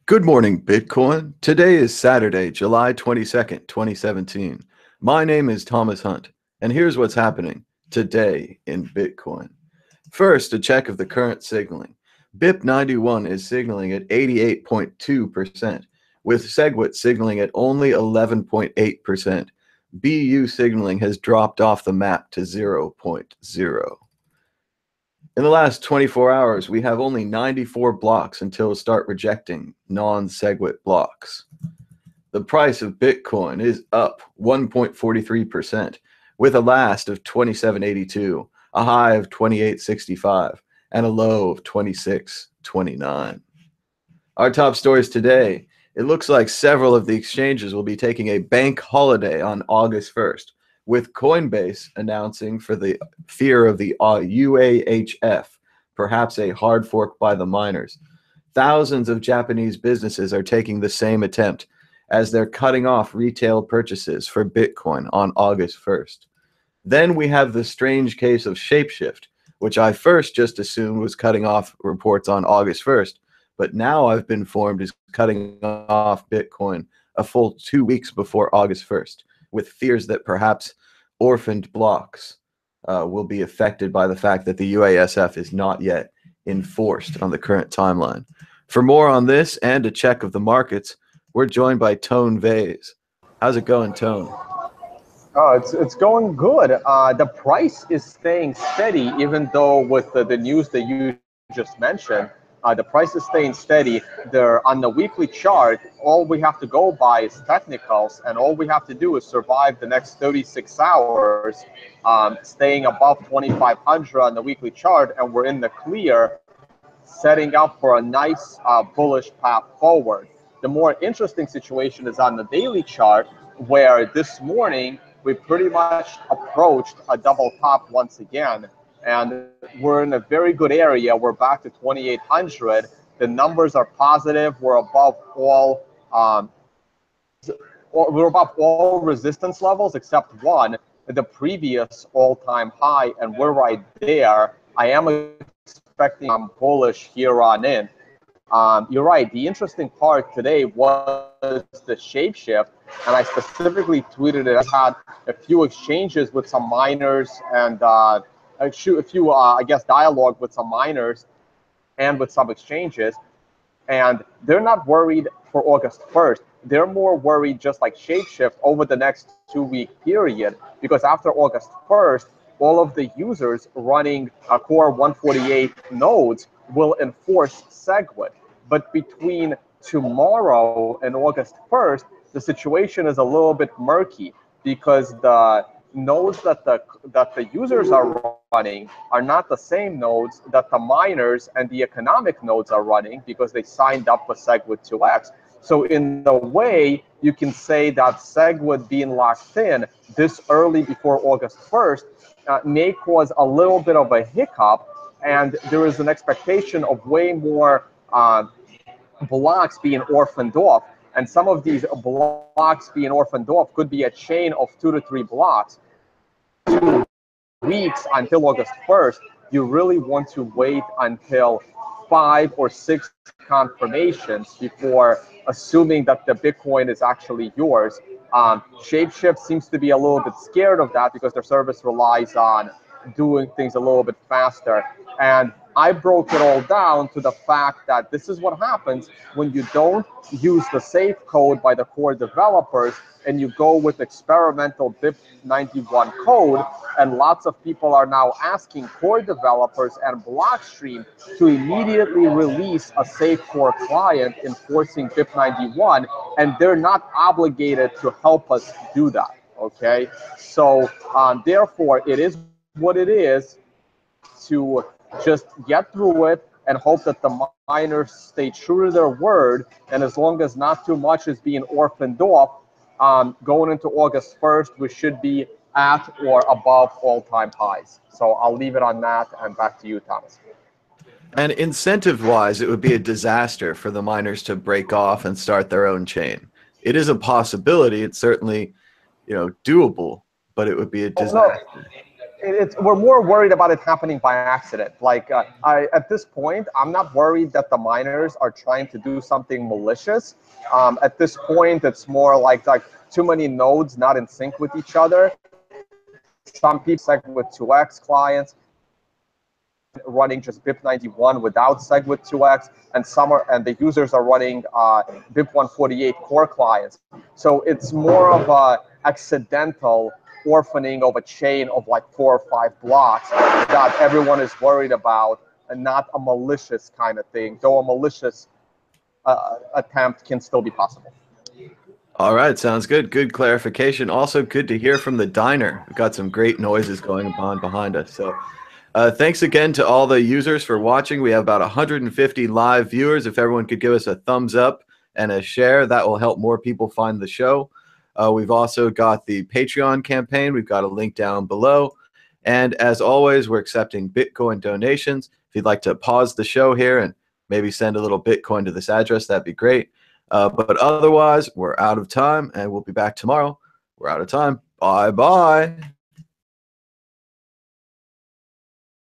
Good morning, Bitcoin. Today is Saturday, July 22nd, 2017. My name is Thomas Hunt, and here's what's happening today in Bitcoin. First, a check of the current signaling. BIP91 is signaling at 88.2%, with SegWit signaling at only 11.8%. BU signaling has dropped off the map to 0.0. In the last 24 hours, we have only 94 blocks until we start rejecting non-SegWit blocks. The price of Bitcoin is up 1.43%, with a last of 27.82, a high of 28.65, and a low of 26.29. Our top stories today: it looks like several of the exchanges will be taking a bank holiday on August 1st, with Coinbase announcing, for the fear of the UAHF, perhaps a hard fork by the miners. Thousands of Japanese businesses are taking the same attempt, as they're cutting off retail purchases for Bitcoin on August 1st. Then we have the strange case of Shapeshift, which I first just assumed was cutting off reports on August 1st, but now I've been informed is cutting off Bitcoin a full 2 weeks before August 1st, with fears that perhaps orphaned blocks will be affected by the fact that the UASF is not yet enforced on the current timeline. For more on this and a check of the markets, we're joined by Tone Vase. How's it going, Tone? It's going good. The price is staying steady, even though with the news that you just mentioned, the price is staying steady. They're on the weekly chart. All we have to go by is technicals, and all we have to do is survive the next 36 hours, staying above 2,500 on the weekly chart, and we're in the clear, setting up for a nice bullish path forward. The more interesting situation is on the daily chart, where this morning we pretty much approached a double top once again, and we're in a very good area. We're back to 2,800. The numbers are positive. We're above all resistance levels except one, the previous all-time high, and we're right there. I am expecting I'm bullish here on in. You're right. The interesting part today was the Shapeshift, and I specifically tweeted it. I had a few exchanges with some miners and I guess, dialogue with some miners and with some exchanges, and they're not worried for August 1st. They're more worried, just like Shapeshift, over the next 2-week period, because after August 1st, all of the users running Core 148 nodes will enforce SegWit. But between tomorrow and August 1st, the situation is a little bit murky, because the nodes that the users are running are not the same nodes that the miners and the economic nodes are running, because they signed up for SegWit 2x. So in a way, you can say that SegWit being locked in this early before August 1st may cause a little bit of a hiccup, and there is an expectation of way more blocks being orphaned off. And some of these blocks being orphaned off could be a chain of 2 to 3 blocks. 2 weeks until August 1st, you really want to wait until 5 or 6 confirmations before assuming that the Bitcoin is actually yours. Shapeshift seems to be a little bit scared of that, because their service relies on doing things a little bit faster. And I broke it all down to the fact that this is what happens when you don't use the safe code by the core developers and you go with experimental BIP91 code. And lots of people are now asking core developers and Blockstream to immediately release a safe core client enforcing BIP91, and they're not obligated to help us do that. Okay, so therefore it is what it is, to just get through it and hope that the miners stay true to their word. And as long as not too much is being orphaned off, going into August 1st, we should be at or above all-time highs. So I'll leave it on that, and back to you, Thomas. And incentive-wise, it would be a disaster for the miners to break off and start their own chain. It is a possibility. It's certainly, doable, but it would be a disaster. we're more worried about it happening by accident. Like at this point, I'm not worried that the miners are trying to do something malicious. At this point, it's more like too many nodes not in sync with each other. Some people SegWit 2x clients running just BIP91 without SegWit 2x, and the users are running BIP148 core clients. So it's more of a accidental orphaning of a chain of like 4 or 5 blocks that everyone is worried about, and not a malicious kind of thing, though a malicious attempt can still be possible. All right, sounds good. Good clarification. Also good to hear from the diner. We've got some great noises going on behind us. So thanks again to all the users for watching. We have about 150 live viewers. If everyone could give us a thumbs up and a share, that will help more people find the show. We've also got the Patreon campaign. We've got a link down below. And as always, we're accepting Bitcoin donations. If you'd like to pause the show here and maybe send a little Bitcoin to this address, that'd be great. But otherwise, we're out of time, and we'll be back tomorrow. We're out of time. Bye-bye.